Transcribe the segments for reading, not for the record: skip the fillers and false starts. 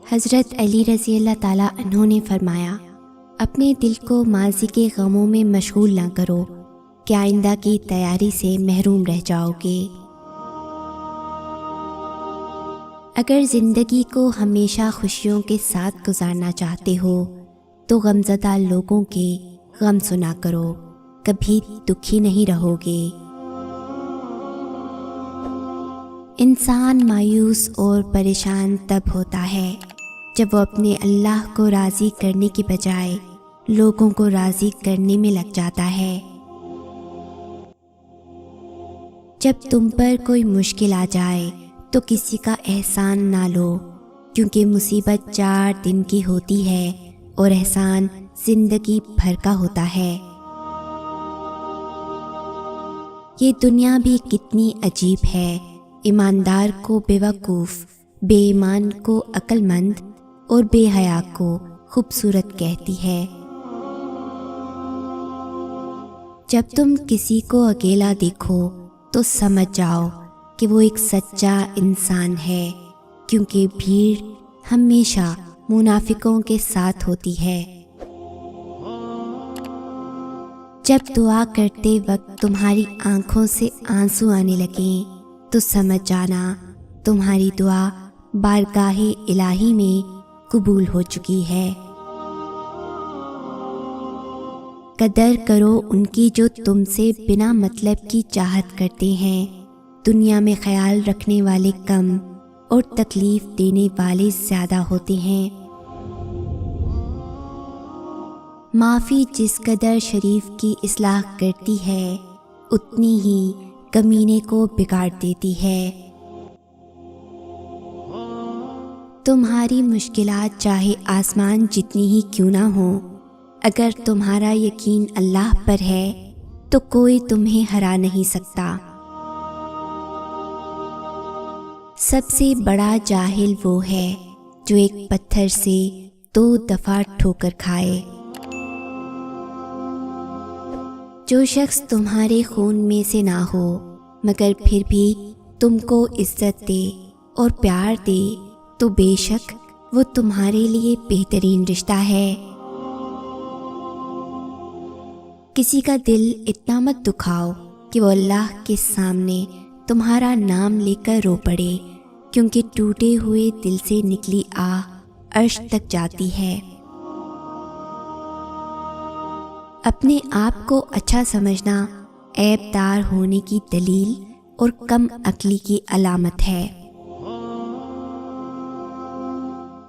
حضرت علی رضی اللہ تعالیٰ عنہ نے فرمایا، اپنے دل کو ماضی کے غموں میں مشغول نہ کرو کہ آئندہ کی تیاری سے محروم رہ جاؤ گے۔ اگر زندگی کو ہمیشہ خوشیوں کے ساتھ گزارنا چاہتے ہو تو غمزدہ لوگوں کے غم سنا کرو، کبھی دکھی نہیں رہو گے۔ انسان مایوس اور پریشان تب ہوتا ہے جب وہ اپنے اللہ کو راضی کرنے کی بجائے لوگوں کو راضی کرنے میں لگ جاتا ہے۔ جب تم پر کوئی مشکل آ جائے تو کسی کا احسان نہ لو، کیونکہ مصیبت 4 دن کی ہوتی ہے اور احسان زندگی بھر کا ہوتا ہے۔ یہ دنیا بھی کتنی عجیب ہے، ایماندار کو بے وقوف، بے ایمان کو عقل مند اور بے حیا کو خوبصورت کہتی ہے۔ جب تم کسی کو اکیلا دیکھو تو سمجھ جاؤ کہ وہ ایک سچا انسان ہے، کیونکہ بھیڑ ہمیشہ منافقوں کے ساتھ ہوتی ہے۔ جب دعا کرتے وقت تمہاری آنکھوں سے آنسو آنے لگیں تو سمجھ جانا تمہاری دعا بارگاہ الہی میں قبول ہو چکی ہے۔ قدر کرو ان کی جو تم سے بنا مطلب کی چاہت کرتے ہیں، دنیا میں خیال رکھنے والے کم اور تکلیف دینے والے زیادہ ہوتے ہیں۔ معافی جس قدر شریف کی اصلاح کرتی ہے اتنی ہی کمینے کو بگاڑ دیتی ہے۔ تمہاری مشکلات چاہے آسمان جتنی ہی کیوں نہ ہوں، اگر تمہارا یقین اللہ پر ہے تو کوئی تمہیں ہرا نہیں سکتا۔ سب سے بڑا جاہل وہ ہے جو ایک پتھر سے 2 دفعہ ٹھوکر کھائے۔ جو شخص تمہارے خون میں سے نہ ہو مگر پھر بھی تم کو عزت دے اور پیار دے تو بے شک وہ تمہارے لیے بہترین رشتہ ہے۔ کسی کا دل اتنا مت دکھاؤ کہ وہ اللہ کے سامنے تمہارا نام لے کر رو پڑے، کیونکہ ٹوٹے ہوئے دل سے نکلی آہ عرش تک جاتی ہے۔ اپنے آپ کو اچھا سمجھنا عیب دار ہونے کی دلیل اور کم عقلی کی علامت ہے۔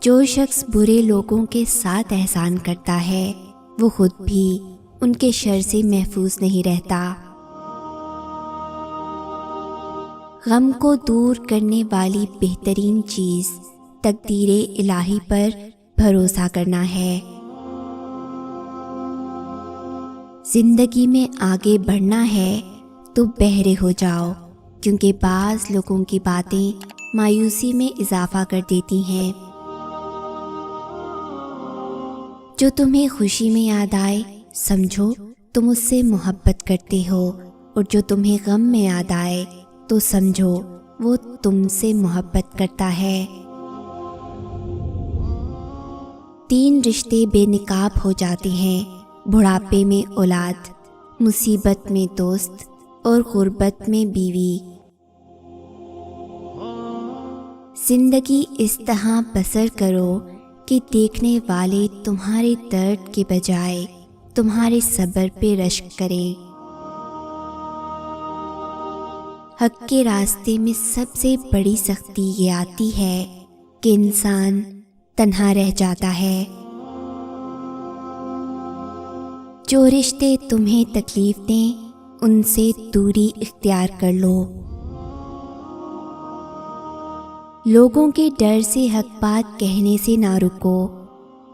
جو شخص برے لوگوں کے ساتھ احسان کرتا ہے وہ خود بھی ان کے شر سے محفوظ نہیں رہتا۔ غم کو دور کرنے والی بہترین چیز تقدیر الہی پر بھروسہ کرنا ہے۔ زندگی میں آگے بڑھنا ہے تو بہرے ہو جاؤ، کیونکہ بعض لوگوں کی باتیں مایوسی میں اضافہ کر دیتی ہیں۔ جو تمہیں خوشی میں یاد آئے سمجھو تم اس سے محبت کرتے ہو، اور جو تمہیں غم میں یاد آئے تو سمجھو وہ تم سے محبت کرتا ہے۔ 3 رشتے بے نقاب ہو جاتے ہیں، بڑھاپے میں اولاد، مصیبت میں دوست اور غربت میں بیوی۔ زندگی اس طرح بسر کرو کہ دیکھنے والے تمہارے درد کے بجائے تمہارے صبر پہ رشک کریں۔ حق کے راستے میں سب سے بڑی سختی یہ آتی ہے کہ انسان تنہا رہ جاتا ہے۔ جو رشتے تمہیں تکلیف دیں ان سے دوری اختیار کر لو۔ لوگوں کے ڈر سے حق بات کہنے سے نہ رکو،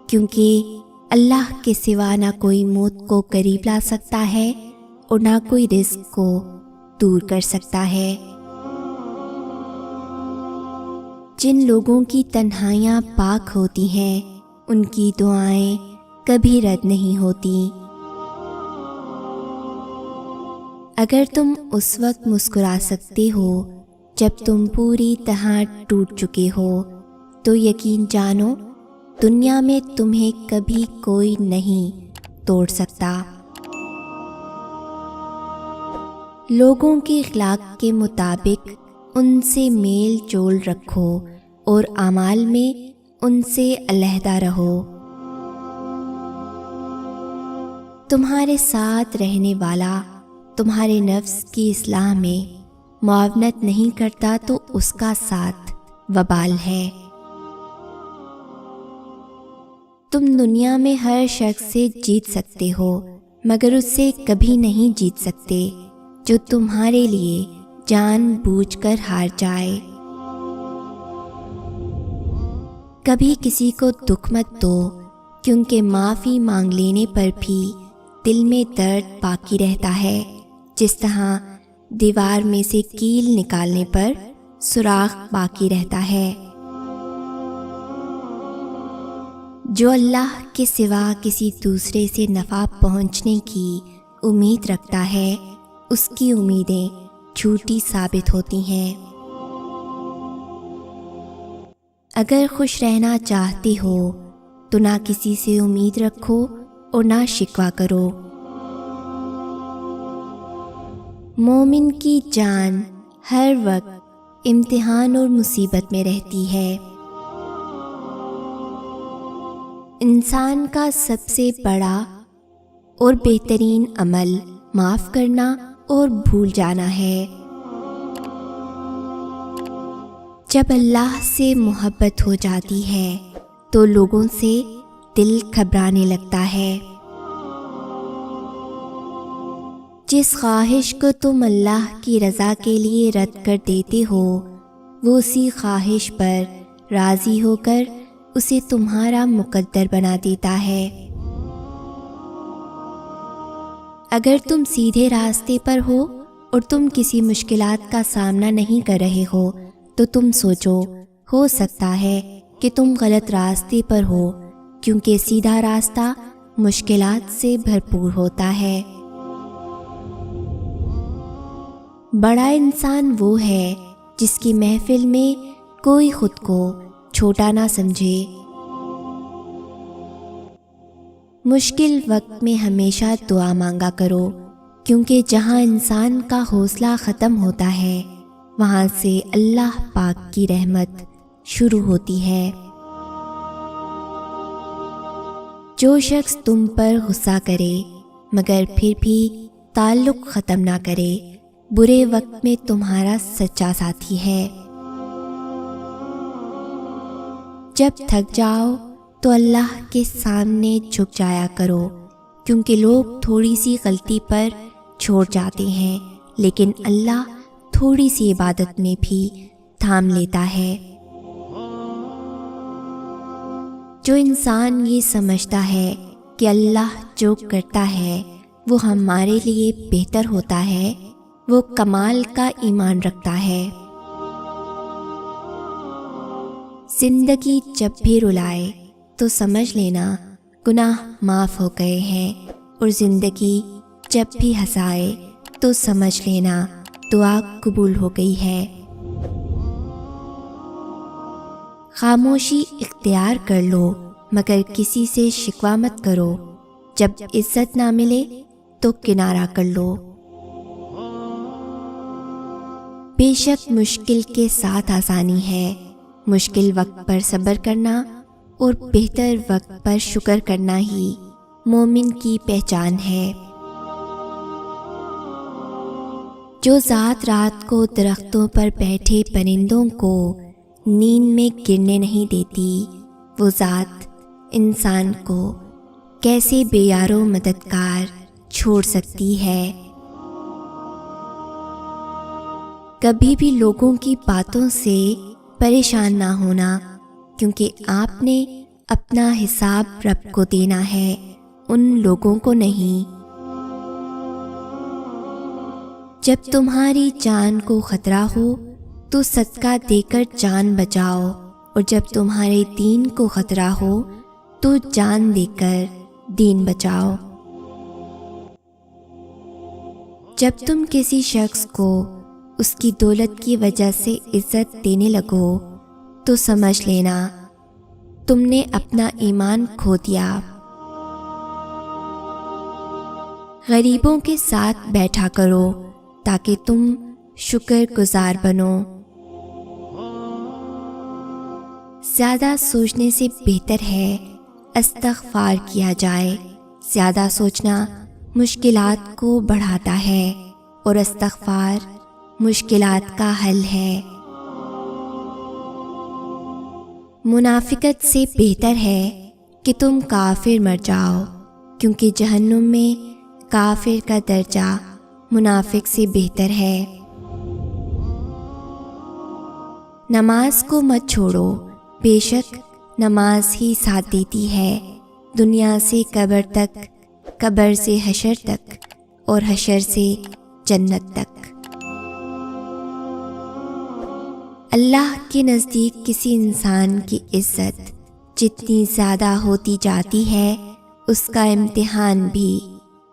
کیونکہ اللہ کے سوا نہ کوئی موت کو قریب لا سکتا ہے اور نہ کوئی رزق کو دور کر سکتا ہے۔ جن لوگوں کی تنہائیاں پاک ہوتی ہیں ان کی دعائیں کبھی رد نہیں ہوتی۔ اگر تم اس وقت مسکرا سکتے ہو جب تم پوری طرح ٹوٹ چکے ہو تو یقین جانو دنیا میں تمہیں کبھی کوئی نہیں توڑ سکتا۔ لوگوں کے اخلاق کے مطابق ان سے میل جول رکھو اور اعمال میں ان سے علیحدہ رہو۔ تمہارے ساتھ رہنے والا تمہارے نفس کی اصلاح میں معاونت نہیں کرتا تو اس کا ساتھ وبال ہے۔ تم دنیا میں ہر شخص سے جیت سکتے ہو مگر اس سے کبھی نہیں جیت سکتے جو تمہارے لیے جان بوجھ کر ہار جائے۔ کبھی کسی کو دکھ مت دو کیونکہ معافی مانگ لینے پر بھی دل میں درد باقی رہتا ہے، جس طرح دیوار میں سے کیل نکالنے پر سوراخ باقی رہتا ہے۔ جو اللہ کے سوا کسی دوسرے سے نفع پہنچنے کی امید رکھتا ہے اس کی امیدیں جھوٹی ثابت ہوتی ہیں۔ اگر خوش رہنا چاہتے ہو تو نہ کسی سے امید رکھو اور نہ شکوہ کرو۔ مومن کی جان ہر وقت امتحان اور مصیبت میں رہتی ہے۔ انسان کا سب سے بڑا اور بہترین عمل معاف کرنا اور بھول جانا ہے۔ جب اللہ سے محبت ہو جاتی ہے تو لوگوں سے دل گھبرانے لگتا ہے۔ جس خواہش کو تم اللہ کی رضا کے لیے رد کر دیتے ہو وہ اسی خواہش پر راضی ہو کر اسے تمہارا مقدر بنا دیتا ہے۔ اگر تم سیدھے راستے پر ہو اور تم کسی مشکلات کا سامنا نہیں کر رہے ہو تو تم سوچو ہو سکتا ہے کہ تم غلط راستے پر ہو، کیونکہ سیدھا راستہ مشکلات سے بھرپور ہوتا ہے۔ بڑا انسان وہ ہے جس کی محفل میں کوئی خود کو چھوٹا نہ سمجھے۔ مشکل وقت میں ہمیشہ دعا مانگا کرو، کیونکہ جہاں انسان کا حوصلہ ختم ہوتا ہے وہاں سے اللہ پاک کی رحمت شروع ہوتی ہے۔ جو شخص تم پر غصہ کرے مگر پھر بھی تعلق ختم نہ کرے برے وقت میں تمہارا سچا ساتھی ہے۔ جب تھک جاؤ تو اللہ کے سامنے جھک جایا کرو، کیونکہ لوگ تھوڑی سی غلطی پر چھوڑ جاتے ہیں لیکن اللہ تھوڑی سی عبادت میں بھی تھام لیتا ہے۔ جو انسان یہ سمجھتا ہے کہ اللہ جو کرتا ہے وہ ہمارے لیے بہتر ہوتا ہے وہ کمال کا ایمان رکھتا ہے۔ زندگی جب بھی رلائے تو سمجھ لینا گناہ معاف ہو گئے ہیں، اور زندگی جب بھی ہنسائے تو سمجھ لینا دعا قبول ہو گئی ہے۔ خاموشی اختیار کر لو مگر کسی سے شکوہ مت کرو۔ جب عزت نہ ملے تو کنارہ کر لو۔ بے شک مشکل کے ساتھ آسانی ہے، مشکل وقت پر صبر کرنا اور بہتر وقت پر شکر کرنا ہی مومن کی پہچان ہے۔ جو ذات رات کو درختوں پر بیٹھے پرندوں کو نیند میں گرنے نہیں دیتی وہ ذات انسان کو کیسے بے یار و مددگار چھوڑ سکتی ہے۔ کبھی بھی لوگوں کی باتوں سے پریشان نہ ہونا، کیونکہ آپ نے اپنا حساب رب کو دینا ہے، ان لوگوں کو نہیں۔ جب تمہاری جان کو خطرہ ہو تو صدقہ دے کر جان بچاؤ، اور جب تمہارے دین کو خطرہ ہو تو جان دے کر دین بچاؤ۔ جب تم کسی شخص کو اس کی دولت کی وجہ سے عزت دینے لگو تو سمجھ لینا تم نے اپنا ایمان کھو دیا۔ غریبوں کے ساتھ بیٹھا کرو تاکہ تم شکر گزار بنو۔ زیادہ سوچنے سے بہتر ہے استغفار کیا جائے۔ زیادہ سوچنا مشکلات کو بڑھاتا ہے اور استغفار مشکلات کا حل ہے۔ منافقت سے بہتر ہے کہ تم کافر مر جاؤ، کیونکہ جہنم میں کافر کا درجہ منافق سے بہتر ہے۔ نماز کو مت چھوڑو، بے شک نماز ہی ساتھ دیتی ہے دنیا سے قبر تک، قبر سے حشر تک اور حشر سے جنت تک۔ اللہ کے نزدیک کسی انسان کی عزت جتنی زیادہ ہوتی جاتی ہے، اس کا امتحان بھی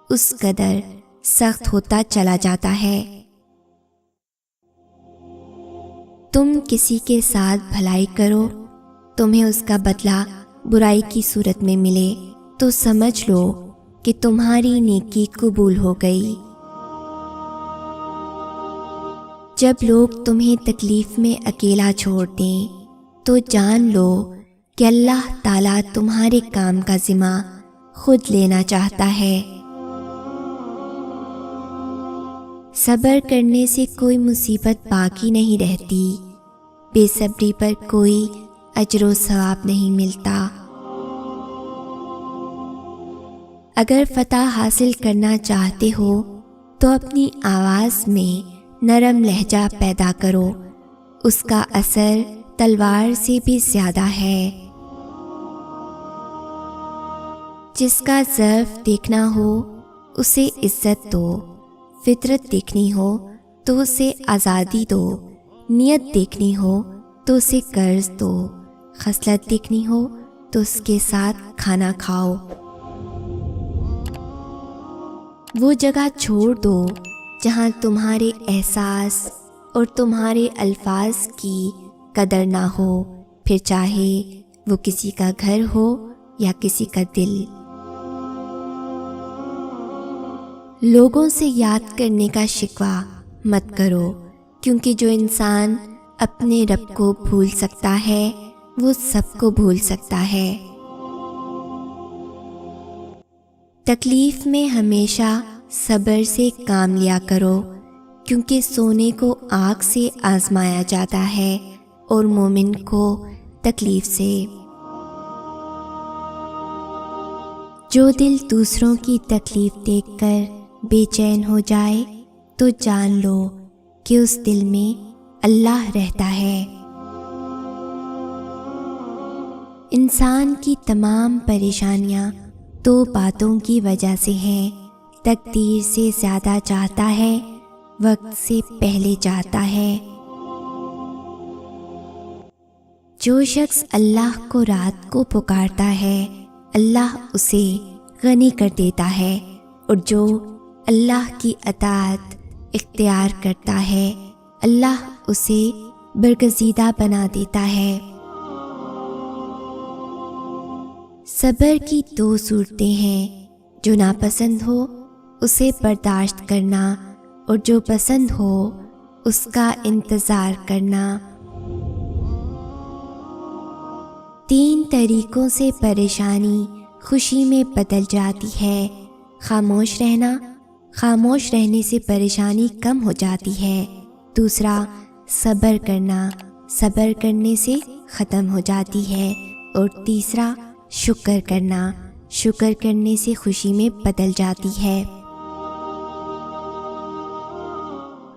اس قدر سخت ہوتا چلا جاتا ہے۔ تم کسی کے ساتھ بھلائی کرو، تمہیں اس کا بدلہ برائی کی صورت میں ملے تو سمجھ لو کہ تمہاری نیکی قبول ہو گئی۔ جب لوگ تمہیں تکلیف میں اکیلا چھوڑ دیں تو جان لو کہ اللہ تعالیٰ تمہارے کام کا ذمہ خود لینا چاہتا ہے۔ صبر کرنے سے کوئی مصیبت باقی نہیں رہتی، بے صبری پر کوئی اجر و ثواب نہیں ملتا۔ اگر فتح حاصل کرنا چاہتے ہو تو اپنی آواز میں نرم لہجہ پیدا کرو، اس کا اثر تلوار سے بھی زیادہ ہے۔ جس کا ظرف دیکھنا ہو اسے عزت دو، فطرت دیکھنی ہو تو اسے آزادی دو، نیت دیکھنی ہو تو اسے قرض دو، خصلت دیکھنی ہو تو اس کے ساتھ کھانا کھاؤ۔ وہ جگہ چھوڑ دو جہاں تمہارے احساس اور تمہارے الفاظ کی قدر نہ ہو، پھر چاہے وہ کسی کا گھر ہو یا کسی کا دل۔ لوگوں سے یاد کرنے کا شکوہ مت کرو، کیونکہ جو انسان اپنے رب کو بھول سکتا ہے وہ سب کو بھول سکتا ہے۔ تکلیف میں ہمیشہ صبر سے کام لیا کرو، کیونکہ سونے کو آگ سے آزمایا جاتا ہے اور مومن کو تکلیف سے۔ جو دل دوسروں کی تکلیف دیکھ کر بے چین ہو جائے تو جان لو کہ اس دل میں اللہ رہتا ہے۔ انسان کی تمام پریشانیاں دو باتوں کی وجہ سے ہیں، تقدیر سے زیادہ چاہتا ہے، وقت سے پہلے چاہتا ہے۔ جو شخص اللہ کو رات کو پکارتا ہے اللہ اسے غنی کر دیتا ہے، اور جو اللہ کی اطاعت اختیار کرتا ہے اللہ اسے برگزیدہ بنا دیتا ہے۔ صبر کی دو صورتیں ہیں، جو ناپسند ہو اسے برداشت کرنا اور جو پسند ہو اس کا انتظار کرنا۔ 3 طریقوں سے پریشانی خوشی میں بدل جاتی ہے۔ خاموش رہنا، خاموش رہنے سے پریشانی کم ہو جاتی ہے۔ دوسرا، صبر کرنا، صبر کرنے سے ختم ہو جاتی ہے۔ اور تیسرا، شکر کرنا، شکر کرنے سے خوشی میں بدل جاتی ہے۔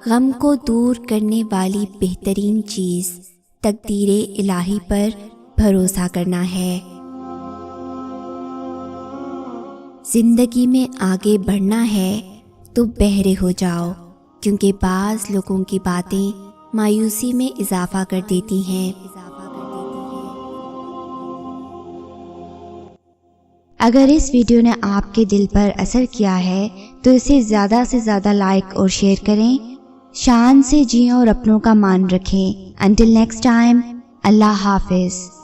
غم کو دور کرنے والی بہترین چیز تقدیر الہی پر بھروسہ کرنا ہے۔ زندگی میں آگے بڑھنا ہے تو بہرے ہو جاؤ، کیونکہ بعض لوگوں کی باتیں مایوسی میں اضافہ کر دیتی ہیں۔ اگر اس ویڈیو نے آپ کے دل پر اثر کیا ہے تو اسے زیادہ سے زیادہ لائک اور شیئر کریں۔ شان سے جئیں اور اپنوں کا مان رکھیں۔ Until next time, اللہ حافظ۔